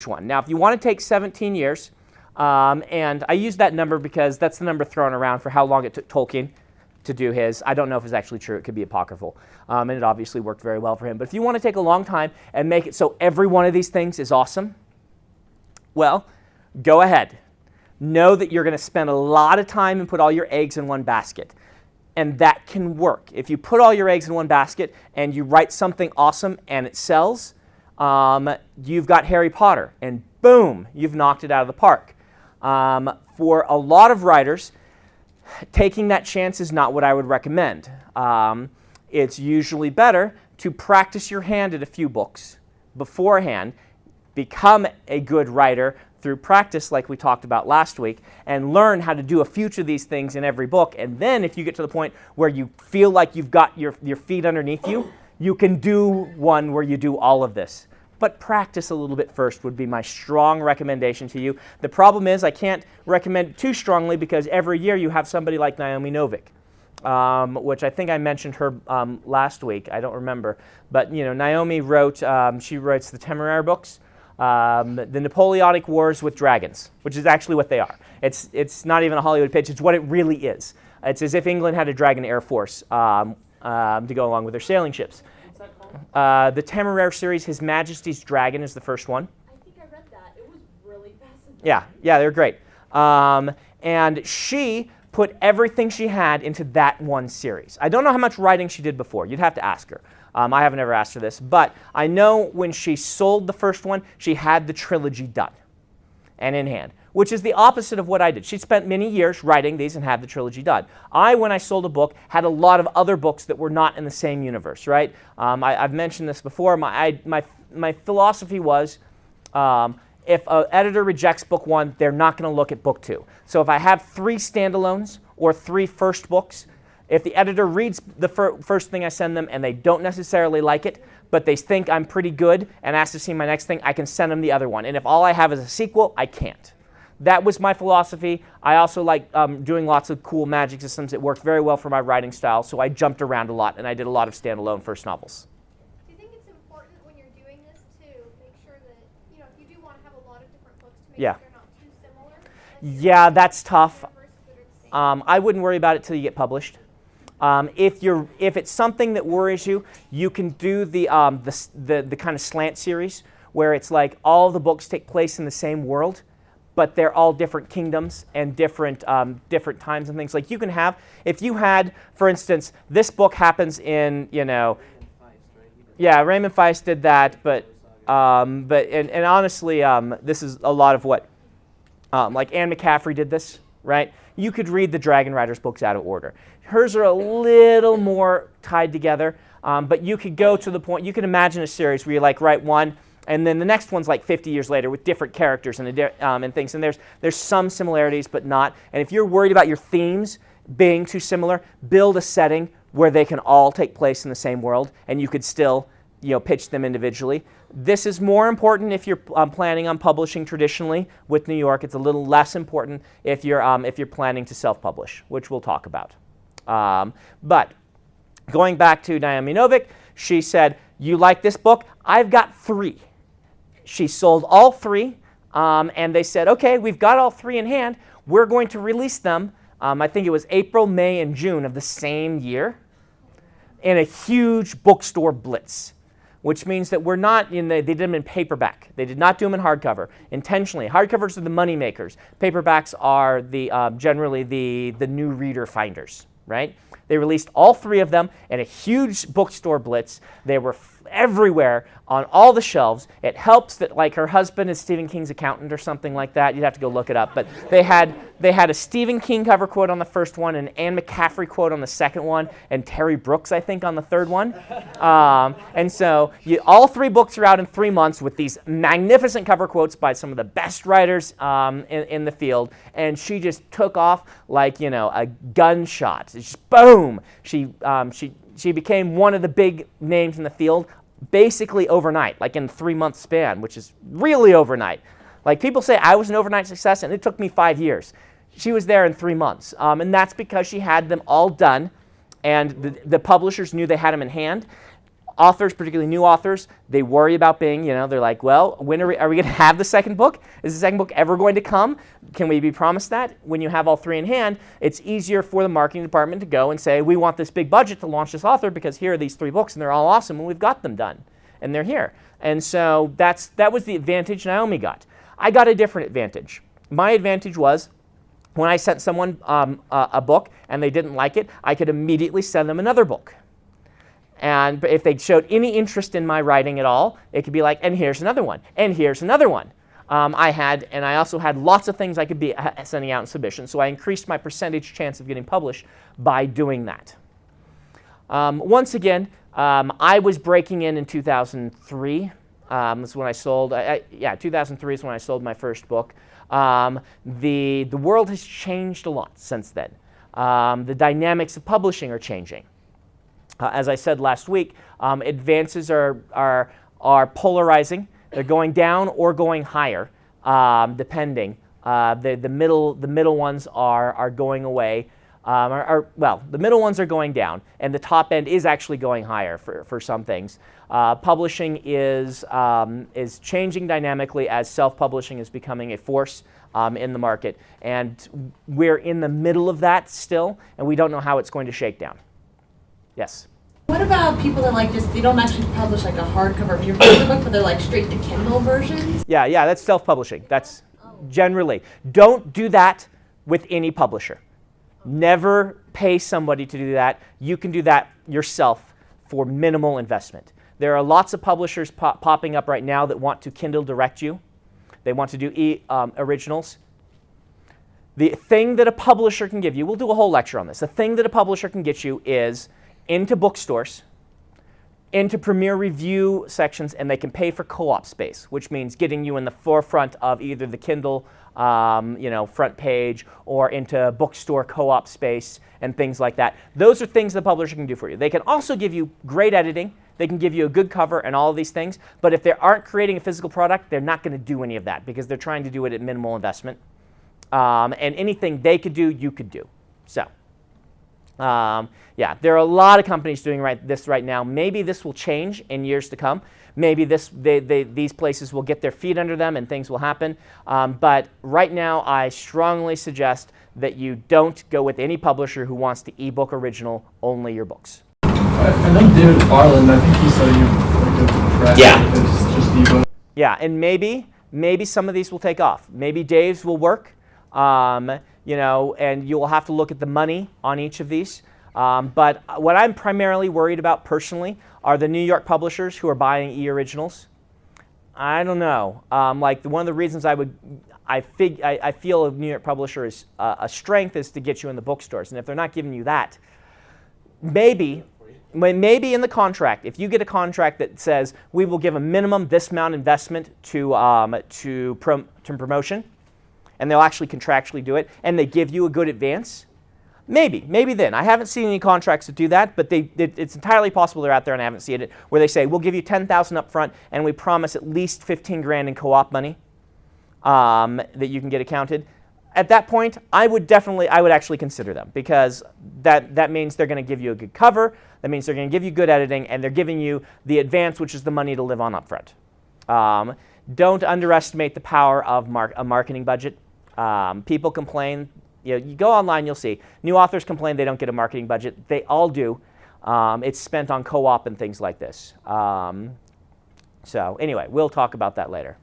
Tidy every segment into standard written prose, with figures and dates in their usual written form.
one. Now, if you want to take 17 years, and I use that number because that's the number thrown around for how long it took Tolkien to do his. I don't know if it's actually true. It could be apocryphal. And it obviously worked very well for him. But if you want to take a long time and make it so every one of these things is awesome, well, go ahead. Know that you're going to spend a lot of time and put all your eggs in one basket. And that can work. If you put all your eggs in one basket and you write something awesome and it sells, you've got Harry Potter. And boom, you've knocked it out of the park. For a lot of writers, taking that chance is not what I would recommend. It's usually better to practice your hand at a few books beforehand, become a good writer through practice like we talked about last week, and learn how to do a few of these things in every book. And then if you get to the point where you feel like you've got your feet underneath you, you can do one where you do all of this. But practice a little bit first would be my strong recommendation to you. The problem is I can't recommend it too strongly because every year you have somebody like Naomi Novik, which I think I mentioned her last week. I don't remember. But Naomi wrote, she writes the Temeraire books, the Napoleonic Wars with Dragons, which is actually what they are. It's not even a Hollywood pitch. It's what it really is. It's as if England had a dragon air force to go along with their sailing ships. The Temeraire series, His Majesty's Dragon is the first one. I think I read that. It was really fascinating. Yeah, they're great. And she put everything she had into that one series. I don't know how much writing she did before. You'd have to ask her. I haven't ever asked her this. But I know when she sold the first one, she had the trilogy done and in hand, which is the opposite of what I did. She spent many years writing these and had the trilogy done. When I sold a book, had a lot of other books that were not in the same universe, right? I've mentioned this before. My philosophy was if an editor rejects book one, they're not going to look at book two. So if I have 3 standalones or 3 first books, if the editor reads the first thing I send them and they don't necessarily like it, but they think I'm pretty good and ask to see my next thing, I can send them the other one. And if all I have is a sequel, I can't. That was my philosophy. I also like doing lots of cool magic systems. It worked very well for my writing style, so I jumped around a lot, and I did a lot of standalone first novels. Do you think it's important when you're doing this to make sure that, if you do want to have a lot of different books, to make sure they're not too similar? Yeah, that's tough. I wouldn't worry about it till you get published. If it's something that worries you, you can do the kind of slant series where it's like all the books take place in the same world, but they're all different kingdoms and different times and things. Like you can have, if you had, for instance, this book happens in, Raymond Feist did that, but honestly, this is a lot of what, like Anne McCaffrey did this, right? You could read the Dragon Riders books out of order. Hers are a little more tied together, but you could go to the point, you can imagine a series where you write one, and then the next one's 50 years later with different characters and things. And there's some similarities, but not. And if you're worried about your themes being too similar, build a setting where they can all take place in the same world, and you could still pitch them individually. This is more important if you're planning on publishing traditionally with New York. It's a little less important if you're planning to self-publish, which we'll talk about. But going back to Naomi Novik, she said, "You like this book? I've got 3." She sold all 3, and they said, "Okay, we've got all 3 in hand. We're going to release them." I think it was April, May, and June of the same year, in a huge bookstore blitz. Which means that we're not they did them in paperback. They did not do them in hardcover intentionally. Hardcovers are the money makers. Paperbacks are generally the new reader finders, right? They released all 3 of them in a huge bookstore blitz. They were everywhere on all the shelves. It helps that her husband is Stephen King's accountant or something like that. You'd have to go look it up. But they had a Stephen King cover quote on the first one, an Anne McCaffrey quote on the second one, and Terry Brooks, I think, on the third one. And so all 3 books are out in 3 months with these magnificent cover quotes by some of the best writers in the field. And she just took off like a gunshot. It's just boom. She became one of the big names in the field basically overnight, in a 3-month span, which is really overnight. People say I was an overnight success, and it took me 5 years. She was there in 3 months, and that's because she had them all done, and the publishers knew they had them in hand. Authors, particularly new authors, they worry about being, they're like, well, when are we going to have the second book? Is the second book ever going to come? Can we be promised that? When you have all three in hand, it's easier for the marketing department to go and say, we want this big budget to launch this author because here are these 3 books and they're all awesome and we've got them done and they're here. And so that was the advantage Naomi got. I got a different advantage. My advantage was when I sent someone a book and they didn't like it, I could immediately send them another book. And if they showed any interest in my writing at all, it could be like, and here's another one, and here's another one. I also had lots of things I could be sending out in submission, so I increased my percentage chance of getting published by doing that. Once again, I was breaking in 2003. That's when I sold. 2003 is when I sold my first book. The world has changed a lot since then. The dynamics of publishing are changing. As I said last week, advances are polarizing. They're going down or going higher, depending. The middle ones are going away. The middle ones are going down, and the top end is actually going higher for some things. Publishing is changing dynamically as self-publishing is becoming a force in the market, and we're in the middle of that still, and we don't know how it's going to shake down. Yes? What about people that they don't actually publish like a hardcover of your favorite book, but they're like straight to Kindle versions? Yeah, that's self-publishing. That's generally. Don't do that with any publisher. Never pay somebody to do that. You can do that yourself for minimal investment. There are lots of publishers popping up right now that want to Kindle direct you. They want to do originals. The thing that a publisher can give you, we'll do a whole lecture on this. The thing that a publisher can get you is into bookstores, into premier review sections, and they can pay for co-op space, which means getting you in the forefront of either the Kindle front page or into bookstore co-op space and things like that. Those are things the publisher can do for you. They can also give you great editing. They can give you a good cover and all of these things. But if they aren't creating a physical product, they're not going to do any of that because they're trying to do it at minimal investment. And anything they could do, you could do. So, there are a lot of companies doing this right now. Maybe this will change in years to come. Maybe these places will get their feet under them and things will happen. But right now, I strongly suggest that you don't go with any publisher who wants to ebook original only your books. I know David Farland, I think he said you like a press. Yeah. It's just ebook. Yeah, and maybe some of these will take off. Maybe Dave's will work, and you'll have to look at the money on each of these. But what I'm primarily worried about personally are the New York publishers who are buying e-originals. I don't know. One of the reasons I feel a New York publisher is a strength is to get you in the bookstores. And if they're not giving you that, maybe in the contract, if you get a contract that says we will give a minimum this amount investment to promotion, and they'll actually contractually do it, and they give you a good advance, maybe then. I haven't seen any contracts that do that, but it's entirely possible they're out there and I haven't seen it, where they say, we'll give you $10,000 up front and we promise at least $15,000 in co-op money that you can get accounted. At that point, I would actually consider them, because that means they're going to give you a good cover, that means they're going to give you good editing, and they're giving you the advance, which is the money to live on up front. Don't underestimate the power of a marketing budget. People complain. You go online, you'll see. New authors complain they don't get a marketing budget. They all do. It's spent on co-op and things like this. So anyway, we'll talk about that later.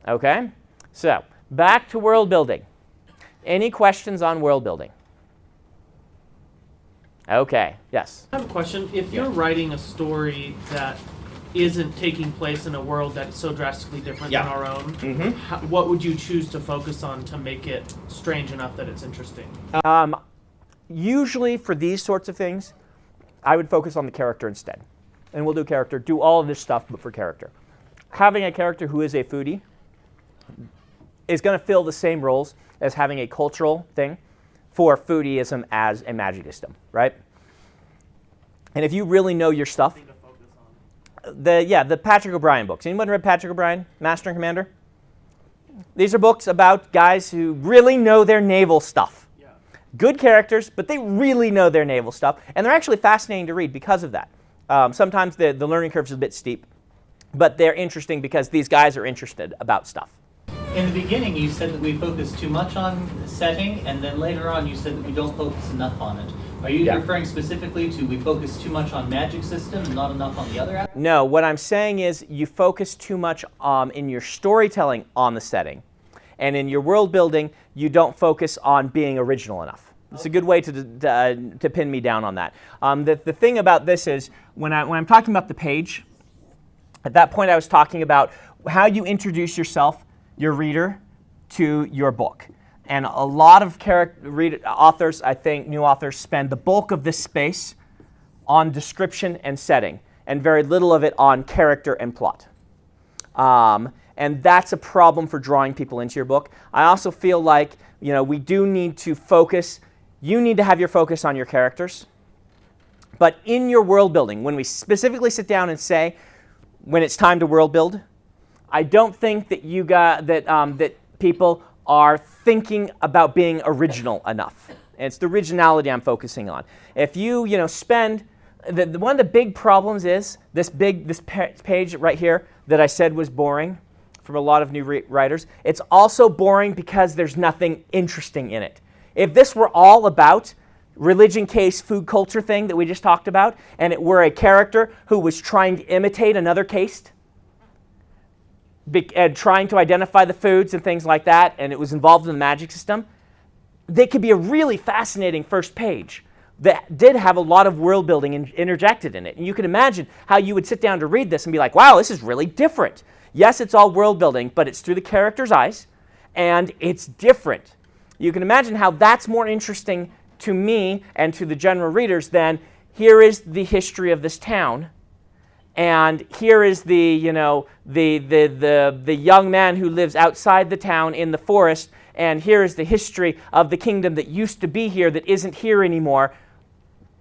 Okay? So, back to world building. Any questions on world building? Okay, yes? I have a question. If you're writing a story that isn't taking place in a world that's so drastically different than our own, what would you choose to focus on to make it strange enough that it's interesting? Usually for these sorts of things, I would focus on the character instead. And we'll do all of this stuff, but for character. Having a character who is a foodie is going to fill the same roles as having a cultural thing for foodieism as a magic system, right? And if you really know your stuff, the Patrick O'Brien books. Anyone read Patrick O'Brien, Master and Commander? These are books about guys who really know their naval stuff. Good characters, but they really know their naval stuff, and they're actually fascinating to read because of that. Sometimes the learning curve is a bit steep, but they're interesting because these guys are interested about stuff. In the beginning, you said that we focus too much on setting, and then later on you said that we don't focus enough on it. Are you referring specifically to we focus too much on magic system and not enough on the other aspects? No, what I'm saying is you focus too much in your storytelling on the setting, and in your world building, you don't focus on being original enough. It's a good way to pin me down on that. The thing about this is when I'm talking about the page, at that point I was talking about how you introduce yourself, your reader, to your book. And a lot of authors, I think, new authors, spend the bulk of this space on description and setting, and very little of it on character and plot. And that's a problem for drawing people into your book. I also feel like, we do need to focus. You need to have your focus on your characters. But in your world building, when we specifically sit down and say, when it's time to world build, I don't think that that people are thinking about being original enough. And it's the originality I'm focusing on. If you spend one of the big problems is this page right here that I said was boring from a lot of new writers. It's also boring because there's nothing interesting in it. If this were all about religion, case, food, culture thing that we just talked about, and it were a character who was trying to imitate another caste, and trying to identify the foods and things like that, and it was involved in the magic system, they could be a really fascinating first page that did have a lot of world building interjected in it. And you can imagine how you would sit down to read this and be like, wow, this is really different. Yes, it's all world building, but it's through the character's eyes, and it's different. You can imagine how that's more interesting to me and to the general readers than here is the history of this town, and here is the young man who lives outside the town in the forest, and here is the history of the kingdom that used to be here that isn't here anymore.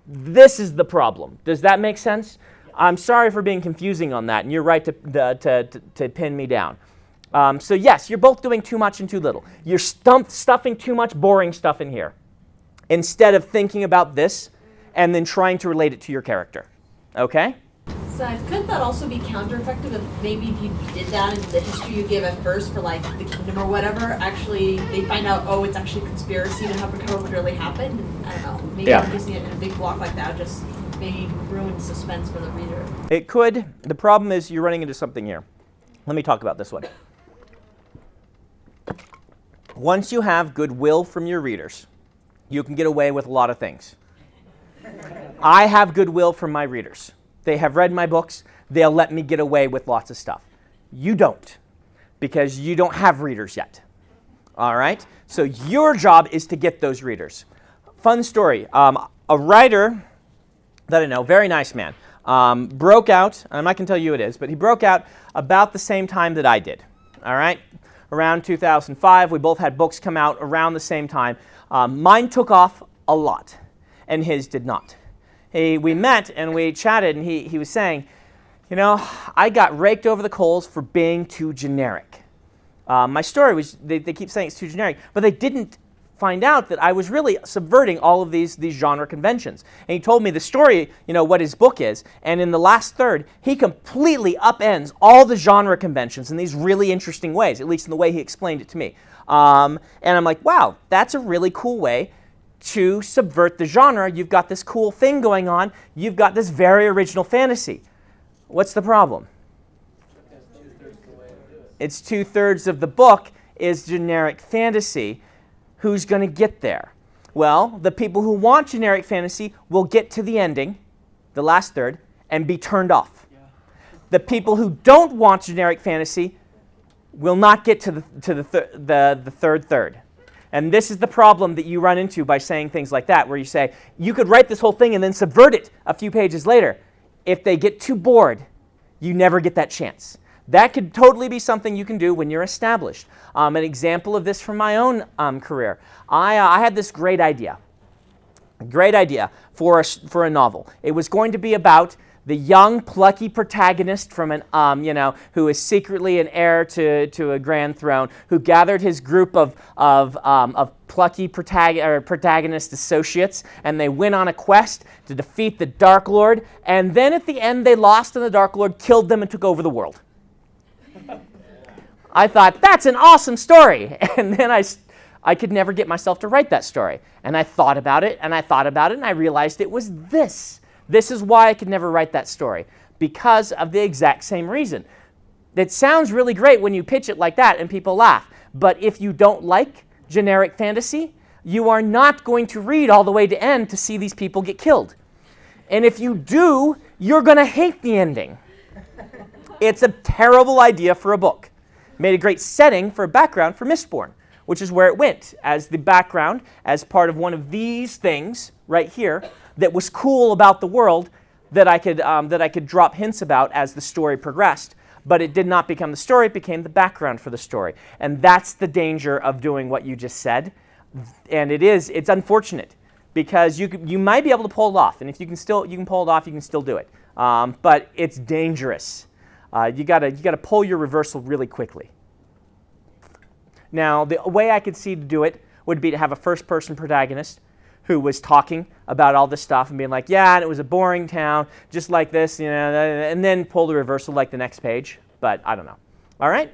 This is the problem. Does that make sense? I'm sorry for being confusing on that, and you're right to pin me down. So yes, you're both doing too much and too little. You're stuffing too much boring stuff in here instead of thinking about this and then trying to relate it to your character. Okay? So couldn't that also be counter-effective if maybe if you did that and the history you gave at first for like the kingdom or whatever, actually they find out, oh, it's actually a conspiracy to have recover what really happened? I don't know. Maybe introducing it in a big block like that just maybe ruin suspense for the reader. It could. The problem is you're running into something here. Let me talk about this one. Once you have goodwill from your readers, you can get away with a lot of things. I have goodwill from my readers. They have read my books. They'll let me get away with lots of stuff. You don't, because you don't have readers yet. All right? So your job is to get those readers. Fun story. A writer that I know, very nice man, broke out, and I'm not going to tell you who it is, but he broke out about the same time that I did. All right? Around 2005. We both had books come out around the same time. Mine took off a lot, and his did not. We met and we chatted, and he was saying, I got raked over the coals for being too generic. My story was, they keep saying it's too generic, but they didn't find out that I was really subverting all of these genre conventions. And he told me the story, what his book is, and in the last third, he completely upends all the genre conventions in these really interesting ways, at least in the way he explained it to me. And I'm like, wow, that's a really cool way to subvert the genre. You've got this cool thing going on. You've got this very original fantasy. What's the problem? It's 2/3 of the book is generic fantasy. Who's going to get there? Well, the people who want generic fantasy will get to the ending, the last third, and be turned off. Yeah. The people who don't want generic fantasy will not get to the third third. And this is the problem that you run into by saying things like that, where you say, you could write this whole thing and then subvert it a few pages later. If they get too bored, you never get that chance. That could totally be something you can do when you're established. An example of this from my own career. I had this great idea for a novel. It was going to be about the young, plucky protagonist from an, who is secretly an heir to a grand throne, who gathered his group of plucky protagonist associates, and they went on a quest to defeat the Dark Lord, and then at the end they lost, and the Dark Lord killed them and took over the world. I thought, that's an awesome story, and then I could never get myself to write that story, and I thought about it, and I thought about it, and I realized it was this. This is why I could never write that story, because of the exact same reason. It sounds really great when you pitch it like that and people laugh, but if you don't like generic fantasy, you are not going to read all the way to end to see these people get killed. And if you do, you're going to hate the ending. It's a terrible idea for a book. Made a great setting for a background for Mistborn, which is where it went, as the background, as part of one of these things right here, that was cool about the world that I could drop hints about as the story progressed. But it did not become the story, it became the background for the story. And that's the danger of doing what you just said. And it's unfortunate, because you might be able to pull it off. And if you can pull it off, you can still do it. But it's dangerous. You gotta pull your reversal really quickly. Now, the way I could see to do it would be to have a first-person protagonist who was talking about all this stuff and being like, yeah, and it was a boring town, just like this, and then pull the reversal like the next page. But I don't know. All right?